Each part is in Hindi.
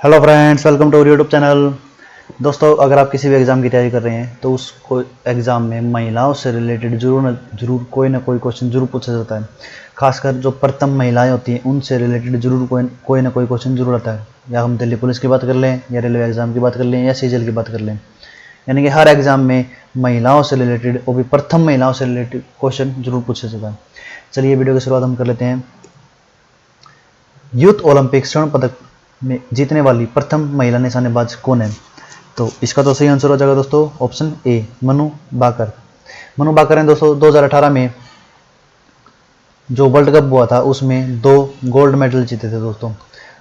Hello friends, welcome to YouTube channel. दोस्तों, अगर आप किसी भी एग्ज़ाम की तैयारी कर रहे हैं तो उस एग्ज़ाम में महिलाओं से रिलेटेड जरूर कोई ना कोई क्वेश्चन जरूर पूछा जाता है। खासकर जो प्रथम महिलाएं होती हैं उनसे रिलेटेड जरूर कोई ना कोई क्वेश्चन जरूर आता है। या हम दिल्ली पुलिस की बात कर लें, या रेलवे एग्ज़ाम की बात कर लें, या सीजीएल की बात कर लें, यानी कि हर एग्ज़ाम में महिलाओं से रिलेटेड, वो भी प्रथम महिलाओं से रिलेटेड क्वेश्चन जरूर पूछा जाता है। चलिए वीडियो की शुरुआत हम कर लेते हैं। यूथ ओलंपिक स्वर्ण पदक में जीतने वाली प्रथम महिला निशानेबाज कौन है? तो इसका तो सही आंसर हो जाएगा दोस्तों ऑप्शन ए, मनु बाकर। मनु बाकर ने दोस्तों 2018 में जो वर्ल्ड कप हुआ था उसमें 2 गोल्ड मेडल जीते थे दोस्तों,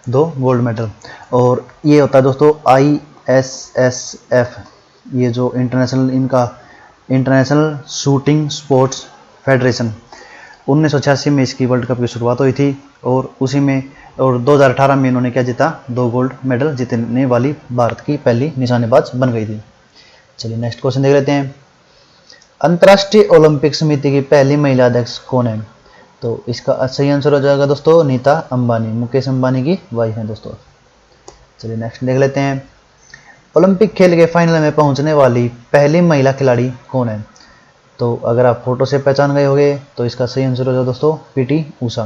2 गोल्ड मेडल। और ये होता है दोस्तों ISSF, ये जो इंटरनेशनल शूटिंग स्पोर्ट्स फेडरेशन। 1986 में इसकी वर्ल्ड कप की शुरुआत हुई थी और उसी में 2018 में इन्होंने क्या जीता, 2 गोल्ड मेडल जीतने वाली भारत की पहली निशानेबाज बन गई थी। चलिए नेक्स्ट क्वेश्चन देख लेते हैं। अंतर्राष्ट्रीय ओलंपिक समिति की पहली महिला अध्यक्ष कौन है? तो इसका सही आंसर हो जाएगा दोस्तों नीता अंबानी, मुकेश अंबानी की वाइफ है दोस्तों। चलिए नेक्स्ट देख लेते हैं। ओलंपिक खेल के फाइनल में पहुंचने वाली पहली महिला खिलाड़ी कौन है? तो अगर आप फोटो से पहचान गए होंगे तो इसका सही आंसर हो जाएगा दोस्तों पीटी ऊषा।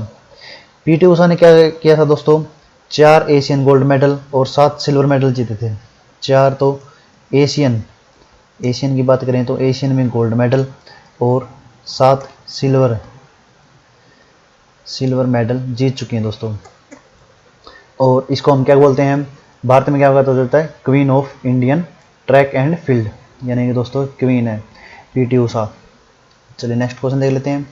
पीटी ऊषा ने क्या किया था दोस्तों, 4 एशियन गोल्ड मेडल और 7 सिल्वर मेडल जीते थे। 4 तो एशियन की बात करें तो एशियन में गोल्ड मेडल और 7 सिल्वर मेडल जीत चुकी हैं दोस्तों। और इसको हम क्या बोलते हैं, भारत में क्या कहता जाता है, queen of Indian track and field, यानी कि दोस्तों क्वीन है पीटी ऊषा। चलिए नेक्स्ट क्वेश्चन देख लेते हैं।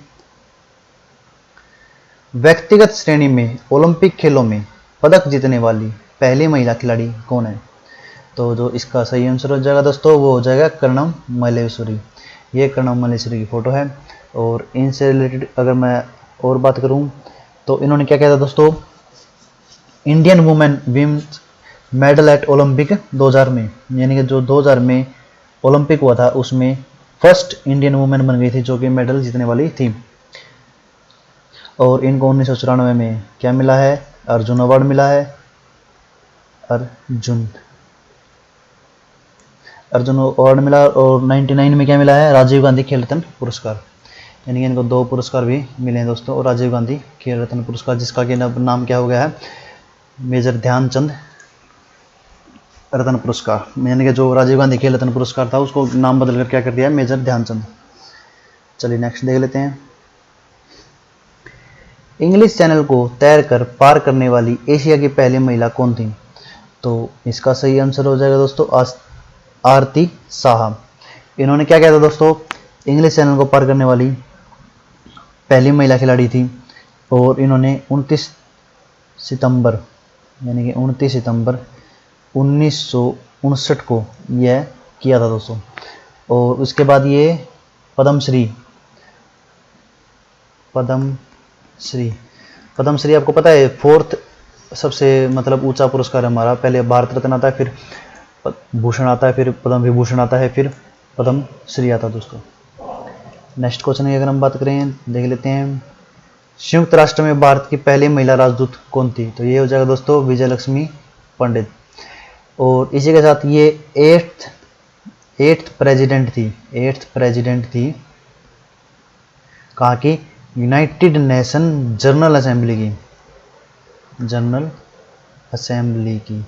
व्यक्तिगत श्रेणी में ओलंपिक खेलों में पदक जीतने वाली पहली महिला खिलाड़ी कौन है? तो जो इसका सही आंसर हो जाएगा दोस्तों वो हो जाएगा कर्णम मल्लेश्वरी। ये कर्णम मल्लेश्वरी की फोटो है। और इनसे रिलेटेड अगर मैं और बात करूं तो इन्होंने क्या किया था दोस्तों, Indian women Vim medal at Olympic 2000 में, यानी कि जो 2000 में ओलंपिक हुआ था उसमें फर्स्ट इंडियन वुमेन बन गई थी जो कि मेडल जीतने वाली थी। और इनको 1994 में क्या मिला है, अर्जुन अवार्ड मिला है। अर्जुन अवार्ड मिला। और 99 में क्या मिला है, राजीव गांधी खेल रत्न पुरस्कार, यानी कि इनको 2 पुरस्कार भी मिले हैं दोस्तों। और राजीव गांधी खेल रत्न पुरस्कार जिसका कि नाम क्या हो गया है, मेजर ध्यानचंद रत्न पुरस्कार, यानी कि जो राजीव गांधी खेल रत्न पुरस्कार था उसको नाम बदल कर क्या कर दिया है, मेजर ध्यानचंद। चलिए नेक्स्ट देख लेते हैं। इंग्लिश चैनल को तैरकर पार करने वाली एशिया की पहली महिला कौन थी? तो इसका सही आंसर हो जाएगा दोस्तों आरती साहा। इन्होंने क्या किया था दोस्तों, इंग्लिश चैनल को पार करने वाली पहली महिला खिलाड़ी थी। और इन्होंने 29 सितंबर, यानी कि 29 सितंबर 1959 को यह किया था दोस्तों। और उसके बाद ये पद्मश्री पद्मश्री आपको पता है 4th सबसे मतलब ऊंचा पुरस्कार है हमारा। पहले भारत रत्न आता है, फिर भूषण आता है, फिर पद्म विभूषण आता है, फिर पद्मश्री आता है दोस्तों। नेक्स्ट क्वेश्चन की अगर हम बात करें देख लेते हैं। संयुक्त राष्ट्र में भारत की पहली महिला राजदूत कौन थी? तो ये हो जाएगा दोस्तों विजय लक्ष्मी पंडित। और इसी के साथ ये 8th प्रेसिडेंट थी कहा कि यूनाइटेड नेशन जनरल असेंबली की।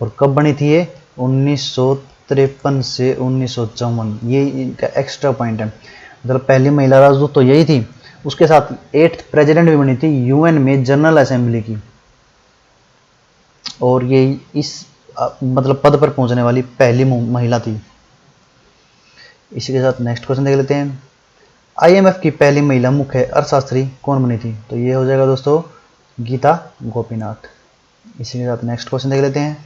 और कब बनी थी ये, 1953 से 1954। ये इनका एक्स्ट्रा पॉइंट है, मतलब पहली महिला राजदूत तो यही थी, उसके साथ 8th प्रेसिडेंट भी बनी थी यूएन में जनरल असेंबली की। और ये इस मतलब पद पर पहुंचने वाली पहली महिला थी। इसी के साथ नेक्स्ट क्वेश्चन देख लेते हैं। IMF की पहली महिला मुख्य अर्थशास्त्री कौन बनी थी? तो ये हो जाएगा दोस्तों गीता गोपीनाथ। इसी के साथ नेक्स्ट क्वेश्चन देख लेते हैं।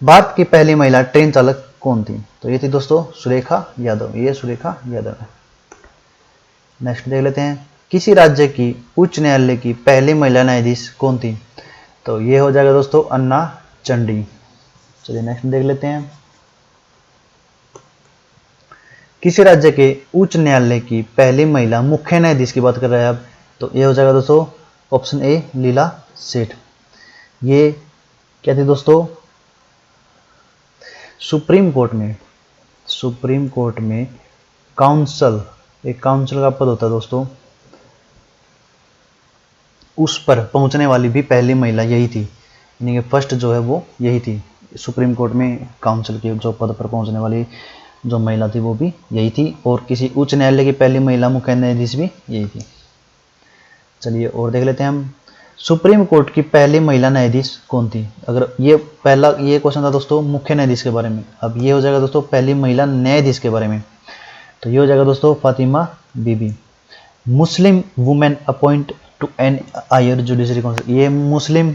भारत की पहली महिला ट्रेन चालक कौन थी? तो ये थी दोस्तों सुरेखा यादव। ये सुरेखा यादव है। नेक्स्ट देख लेते हैं। किसी राज्य की उच्च न्यायालय की पहली महिला न्यायाधीश कौन थी? तो ये हो जाएगा दोस्तों अन्ना चंडी। चलिए नेक्स्ट देख लेते हैं। किसी राज्य के उच्च न्यायालय की पहली महिला मुख्य न्यायाधीश की बात कर रहे हैं आप, तो ये हो जाएगा दोस्तों ऑप्शन ए लीला सेठ। ये क्या थी दोस्तों, सुप्रीम कोर्ट में काउंसिल, एक काउंसिल का पद होता है दोस्तों, उस पर पहुंचने वाली भी पहली महिला यही थी, यानी कि फर्स्ट जो है वो यही थी। सुप्रीम कोर्ट में काउंसिल के जो पद पर पहुंचने वाली जो महिला थी वो भी यही थी, और किसी उच्च न्यायालय की पहली महिला मुख्य न्यायाधीश भी यही थी। चलिए और देख लेते हैं हम, सुप्रीम कोर्ट की पहली महिला न्यायाधीश कौन थी। अगर ये पहला ये क्वेश्चन था दोस्तों मुख्य न्यायाधीश के बारे में, अब ये हो जाएगा दोस्तों पहली महिला न्यायाधीश के बारे में, तो ये हो जाएगा दोस्तों Fatima Beevi. Muslim women appoint to an higher judiciary council, ये मुस्लिम,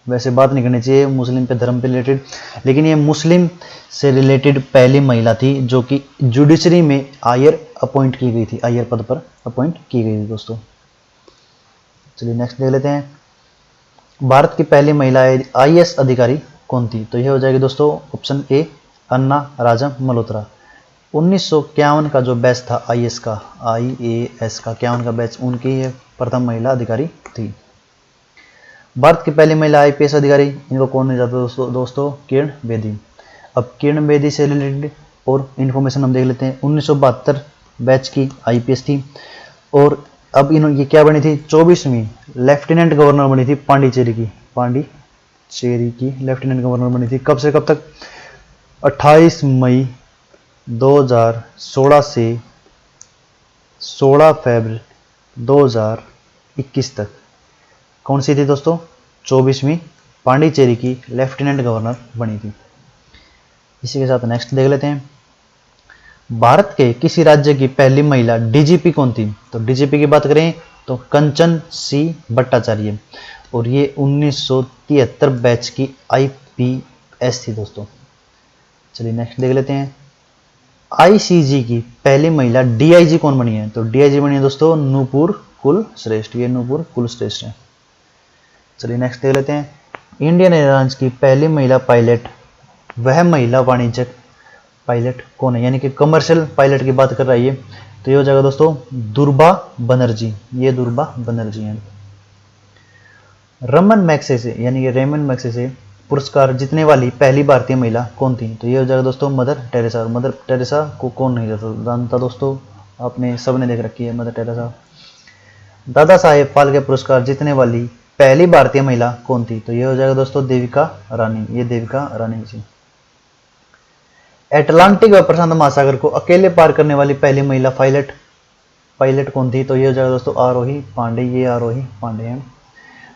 वैसे बात नहीं करनी चाहिए मुस्लिम पे धर्म पे रिलेटेड, लेकिन ये मुस्लिम से रिलेटेड पहली महिला थी जो कि जुडिशरी में हायर अपॉइंट की गई थी, हायर पद पर अपॉइंट की गई थी दोस्तों। चलिए नेक्स्ट देख लेते हैं, भारत की पहली महिला आईएएस अधिकारी कौन थी, तो यह हो जाएगी दोस्तों ऑप्शन ए अन्ना राजा मल्होत्रा। 1951 का जो बैच था आईएएस का, आईएएस का 51 का बैच, उनकी ये प्रथम महिला अधिकारी थी। भारत की पहली महिला आईपीएस अधिकारी, इनको कौन नहीं जाता दोस्तों किरण बेदी। अब किरण बेदी से रिलेटेड और इन्फॉर्मेशन हम देख लेते हैं। 1972 बैच की आईपीएस थी, और अब इन्होंने ये क्या बनी थी, 24वीं लेफ्टिनेंट गवर्नर बनी थी पांडिचेरी की लेफ्टिनेंट गवर्नर बनी थी। कब से कब तक, 28 मई 2016 से 16 फरवरी 2021 तक। कौन सी थी दोस्तों, 24वीं पांडिचेरी की लेफ्टिनेंट गवर्नर बनी थी। इसी के साथ नेक्स्ट देख लेते हैं, भारत के किसी राज्य की पहली महिला डीजीपी कौन थी, तो डीजीपी की बात करें तो कंचन सी भट्टाचार्य, और ये 1973 बैच की आईपीएस थी दोस्तों। चलिए नेक्स्ट देख लेते हैं, आईसीजी की पहली महिला डीआईजी कौन बनी है, तो डीआईजी बनी है दोस्तों नूपुर कुलश्रेष्ठ, ये नूपुर कुलश्रेष्ठ है। चलिए नेक्स्ट देख लेते हैं, इंडियन एयरलाइंस की पहली महिला पायलट, वह महिला वाणिज्यिक पायलट कौन है, यानी कि कमर्शियल पायलट की बात कर रही है, तो ये हो जाएगा दोस्तों दुर्बा बनर्जी, ये दुर्बा बनर्जी हैं। रमन मैग्सेसे यानी कि रेमन मैग्सेसे पुरस्कार जीतने वाली पहली भारतीय महिला कौन थी, तो ये हो जाएगा दोस्तों मदर टेरेसा। मदर टेरेसा को कौन नहीं जानता दोस्तों, आपने सबने देख रखी है मदर टेरेसा। दादा साहेब फाल्के पुरस्कार जीतने वाली पहली भारतीय महिला कौन थी, तो ये हो जाएगा दोस्तों देविका रानी, ये देविका रानी जी। अटलांटिक व प्रशांत महासागर को अकेले पार करने वाली पहली महिला पायलट कौन थी, तो ये हो जाएगा दोस्तों आरोही पांडे, ये आरोही पांडे हैं।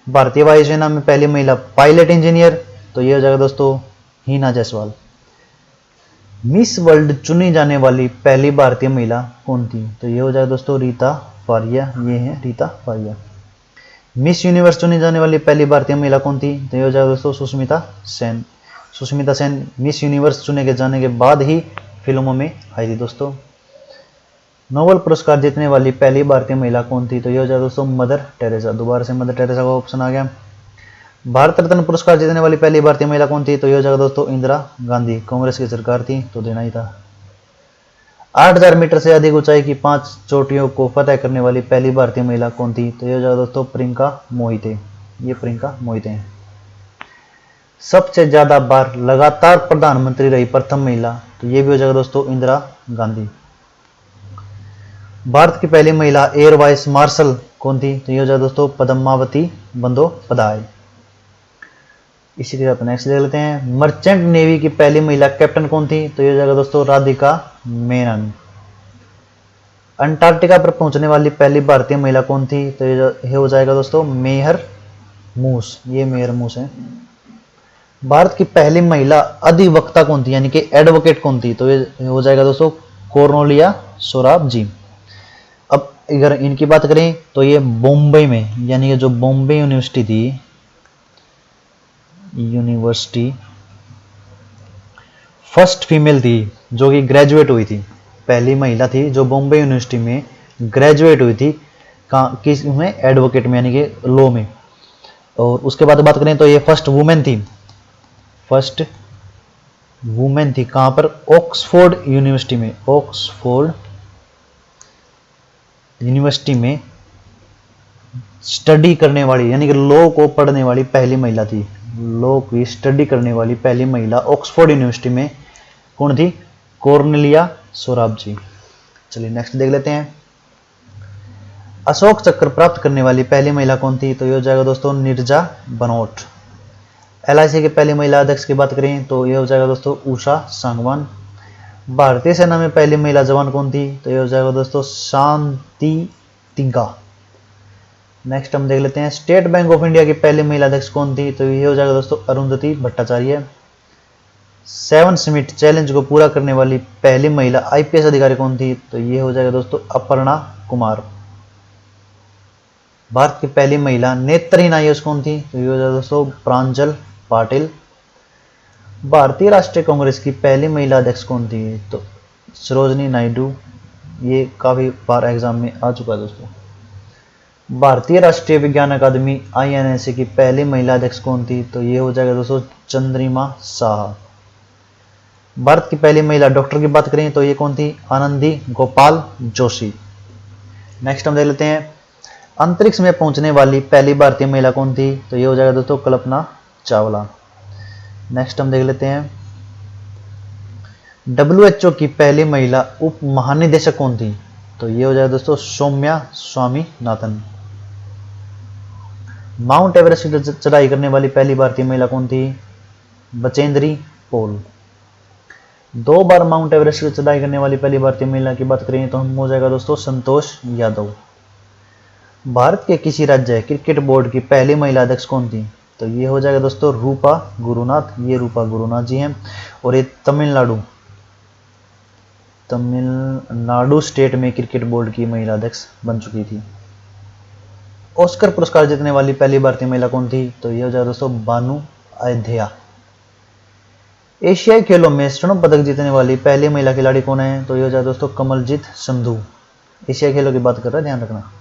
भारतीय वायुसेना में पहली महिला पायलट इंजीनियर, तो ये हो जाएगा दोस्तों हीना जायसवाल। मिस वर्ल्ड चुनी जाने वाली पहली भारतीय महिला कौन थी, तो ये हो जाएगा दोस्तों रीता फारिया, ये है रीता फारिया। मिस यूनिवर्स चुनी जाने वाली पहली भारतीय महिला कौन थी, तो ये हो जाएगा दोस्तों सुष्मिता सेन। सुष्मिता सेन मिस यूनिवर्स चुने के जाने के बाद ही फिल्मों में आई थी दोस्तों। नोबेल पुरस्कार जीतने वाली पहली भारतीय महिला कौन थी, तो ये हो जाएगा दोस्तों मदर टेरेसा, दोबारा से मदर टेरेसा का ऑप्शन आ गया। भारत रत्न पुरस्कार जीतने वाली पहली भारतीय महिला कौन थी, तो ये हो जाएगा दोस्तों इंदिरा गांधी, कांग्रेस की सरकार थी तो देना ही था। 8000 मीटर से अधिक ऊंचाई की 5 चोटियों को फतह करने वाली पहली भारतीय महिला कौन थी, तो ये हो जाएगा दोस्तों प्रियंका मोहिते, ये प्रियंका मोहिते हैं। सबसे ज्यादा बार लगातार प्रधानमंत्री रही प्रथम महिला, तो ये भी हो जाएगा दोस्तों इंदिरा गांधी। भारत की पहली महिला एयर वाइस मार्शल कौन थी, तो ये हो जाएगा दोस्तों पद्मावती बंदोपाध्याय। इसी के साथ नेक्स्ट देख लेते हैं, मर्चेंट नेवी की पहली महिला कैप्टन कौन थी, तो ये हो जाएगा दोस्तों राधिका मेनन। अंटार्कटिका पर पहुंचने वाली पहली भारतीय महिला कौन थी, तो ये हो जाएगा दोस्तों मेहर मूस, ये मेहर मूस है। भारत की पहली महिला अधिवक्ता कौन थी, यानी कि एडवोकेट कौन थी, तो ये हो जाएगा दोस्तों कोर्नेलिया सोराब जी। अब अगर इनकी बात करें तो ये बॉम्बे में, यानी कि जो बॉम्बे यूनिवर्सिटी थी, फर्स्ट फीमेल थी जो कि ग्रेजुएट हुई थी, पहली महिला थी जो बॉम्बे यूनिवर्सिटी में ग्रेजुएट हुई थी, किस में, एडवोकेट में यानी कि लॉ में। और उसके बाद बात करें तो ये फर्स्ट वुमेन थी कहां पर, ऑक्सफोर्ड यूनिवर्सिटी में स्टडी करने वाली यानी कि लॉ को पढ़ने वाली पहली महिला थी। लॉ की स्टडी करने वाली पहली महिला ऑक्सफोर्ड यूनिवर्सिटी में कौन थी? कॉर्नेलिया सोराबजी। चलिए नेक्स्ट देख लेते हैं। अशोक चक्र प्राप्त करने वाली पहली महिला कौन थी? तो ये हो जाएगा दोस्तों नीरजा बनोट। LIC की पहली महिला अध्यक्ष की बात करें तो ये हो जाएगा दोस्तों उषा सांगवान। भारतीय सेना में पहली महिला जवान कौन थी? तो ये हो जाएगा दोस्तों शांति तिग्गा। नेक्स्ट हम देख लेते हैं स्टेट बैंक ऑफ इंडिया की पहली महिला अध्यक्ष कौन थी? तो ये हो जाएगा दोस्तों अरुंधति भट्टाचार्य। 7 समिट चैलेंज को पूरा करने वाली पहली महिला IPS अधिकारी कौन थी? तो ये हो जाएगा दोस्तों अपर्णा कुमार। भारत की पहली महिला नेत्रहीन IAS कौन थी? तो ये हो जाएगा दोस्तों प्रांजल पाटिल। भारतीय राष्ट्रीय कांग्रेस की पहली महिला अध्यक्ष कौन थी? तो सरोजनी नायडू। ये काफी बार एग्जाम में आ चुका है दोस्तों। भारतीय राष्ट्रीय विज्ञान अकादमी INSA की पहली महिला अध्यक्ष कौन थी? तो ये हो जाएगा दोस्तों चंद्रिमा शाह। भारत की पहली महिला डॉक्टर की बात करें तो ये कौन थी? आनंदी गोपाल जोशी। नेक्स्ट हम देख लेते हैं अंतरिक्ष में पहुंचने वाली पहली भारतीय महिला कौन थी? तो ये हो जाएगा दोस्तों कल्पना चावला। नेक्स्ट हम देख लेते हैं WHO की पहली महिला उप महानिदेशक कौन थी? तो ये हो जाएगा दोस्तों सौम्या स्वामीनाथन। माउंट एवरेस्ट की चढ़ाई करने वाली पहली भारतीय महिला कौन थी? बचेंद्री पॉल। 2 बार माउंट एवरेस्ट की चढ़ाई करने वाली पहली भारतीय महिला की बात करें तो हम हो जाएगा दोस्तों संतोष यादव। भारत के किसी राज्य क्रिकेट बोर्ड की पहली महिला अध्यक्ष कौन थी? तो ये हो जाएगा दोस्तों रूपा गुरुनाथ। ये रूपा गुरुनाथ जी हैं और ये तमिलनाडु स्टेट में क्रिकेट बोर्ड की महिला अध्यक्ष बन चुकी थी। ऑस्कर पुरस्कार जीतने वाली पहली भारतीय महिला कौन थी? तो ये हो जाएगा दोस्तों बानु अयोध्या। एशियाई खेलों में स्वर्ण पदक जीतने वाली पहली महिला खिलाड़ी कौन है? तो ये हो जाएगा दोस्तों कमलजीत संधू। एशियाई खेलों की बात कर रहा है, ध्यान रखना।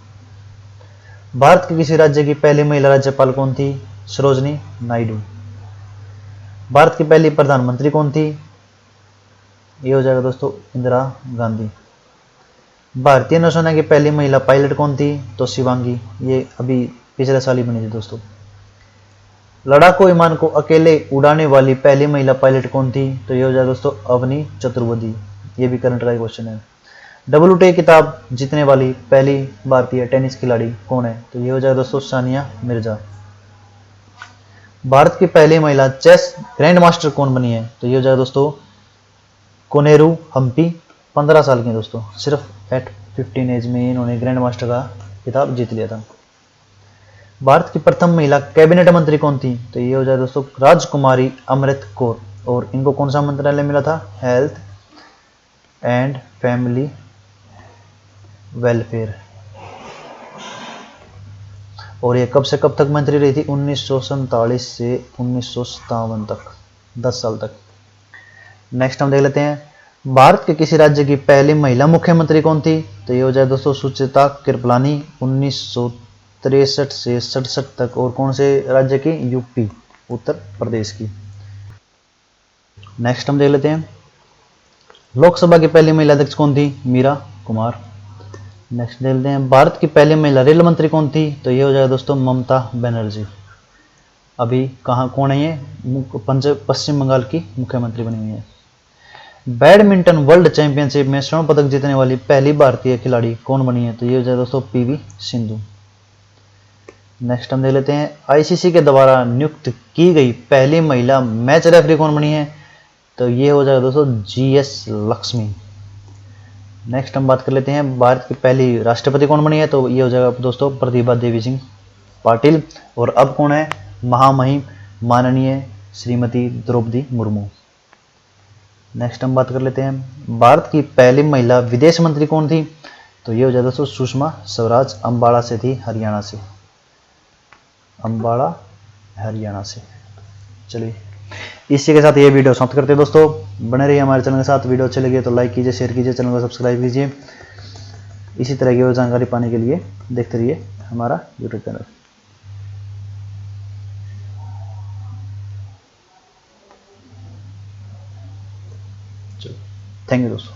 भारत के किसी राज्य की पहली महिला राज्यपाल कौन थी? सरोजनी नायडू। भारत की पहली प्रधानमंत्री कौन थी? ये हो जाएगा दोस्तों इंदिरा गांधी। भारतीय नौसेना की पहली महिला पायलट कौन थी? तो शिवांगी। ये अभी पिछले साल ही बनी थी दोस्तों। लड़ाकू विमान को अकेले उड़ाने वाली पहली महिला पायलट कौन थी? तो ये हो जाएगा दोस्तों अवनी चतुर्वेदी। ये भी करंट का क्वेश्चन है। WTA किताब जीतने वाली पहली भारतीय टेनिस खिलाड़ी कौन है? तो ये हो जाएगा दोस्तों सानिया मिर्जा। भारत की पहली महिला चेस ग्रैंड मास्टर कौन बनी है? तो ये हो जाएगा दोस्तों कोनेरू हम्पी। 15 साल की दोस्तों, सिर्फ एट 15 एज में इन्होंने ग्रैंड मास्टर का खिताब जीत लिया था। भारत की प्रथम महिला कैबिनेट मंत्री कौन थी? तो ये हो जाए दोस्तों राजकुमारी अमृत कौर। और इनको कौन सा मंत्रालय मिला था? Health and family welfare. और ये कब से कब तक मंत्री रही थी? 1947 से 1957 तक, 10 साल तक। नेक्स्ट हम देख लेते हैं भारत के किसी राज्य की पहली महिला मुख्यमंत्री कौन थी? तो ये हो जाए दोस्तों सुचिता कृपलानी। 1963 से 67 तक। और कौन से राज्य की? यूपी, उत्तर प्रदेश की। नेक्स्ट हम देख लेते हैं लोकसभा की पहली महिला अध्यक्ष कौन थी? मीरा कुमार। नेक्स्ट देख लेते हैं भारत की पहली महिला रेल मंत्री कौन थी? तो ये हो जाएगा दोस्तों ममता बनर्जी। अभी कहाँ कौन है ये? पश्चिम बंगाल की मुख्यमंत्री बनी हुई है। बैडमिंटन वर्ल्ड चैंपियनशिप में स्वर्ण पदक जीतने वाली पहली भारतीय खिलाड़ी कौन बनी है? तो ये हो जाए दोस्तों PV सिंधु। नेक्स्ट हम देख लेते हैं ICC के द्वारा नियुक्त की गई पहली महिला मैच रेफरी कौन बनी है? तो ये हो जाएगा दोस्तों GS लक्ष्मी। नेक्स्ट हम बात कर लेते हैं भारत की पहली राष्ट्रपति कौन बनी है? तो ये हो जाएगा दोस्तों प्रतिभा देवी सिंह पाटिल। और अब कौन है? महामहिम माननीय श्रीमती द्रौपदी मुर्मू। नेक्स्ट हम बात कर लेते हैं भारत की पहली महिला विदेश मंत्री कौन थी? तो ये हो जाए दोस्तों सुषमा स्वराज। अंबाला से थी, हरियाणा से। अंबाला हरियाणा से। चलिए इसी के साथ ये वीडियो समाप्त करते हैं दोस्तों। बने रहिए हमारे चैनल के साथ। वीडियो अच्छे लगे तो लाइक कीजिए, शेयर कीजिए, चैनल को सब्सक्राइब कीजिए। इसी तरह की और जानकारी पाने के लिए देखते रहिए हमारा यूट्यूब चैनल। थैंक यू दोस्तों।